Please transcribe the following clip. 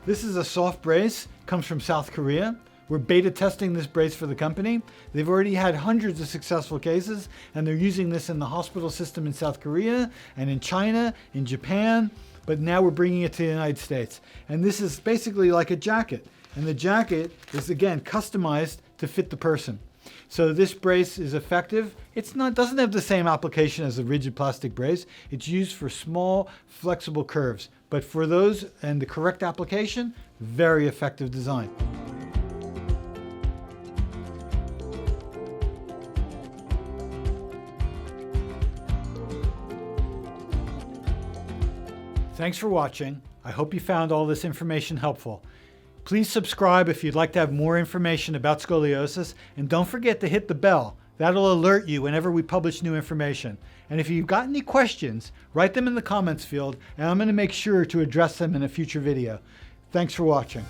This is a soft brace, comes from South Korea. We're beta testing this brace for the company. They've already had hundreds of successful cases, and they're using this in the hospital system in South Korea and in China, in Japan, but now we're bringing it to the United States. And this is basically like a jacket. And the jacket is, again, customized to fit the person. So this brace is effective. Doesn't have the same application as a rigid plastic brace. It's used for small, flexible curves. But for those and the correct application, very effective design. Thanks for watching. I hope you found all this information helpful. Please subscribe if you'd like to have more information about scoliosis, and don't forget to hit the bell. That'll alert you whenever we publish new information. And if you've got any questions, write them in the comments field, and I'm going to make sure to address them in a future video. Thanks for watching.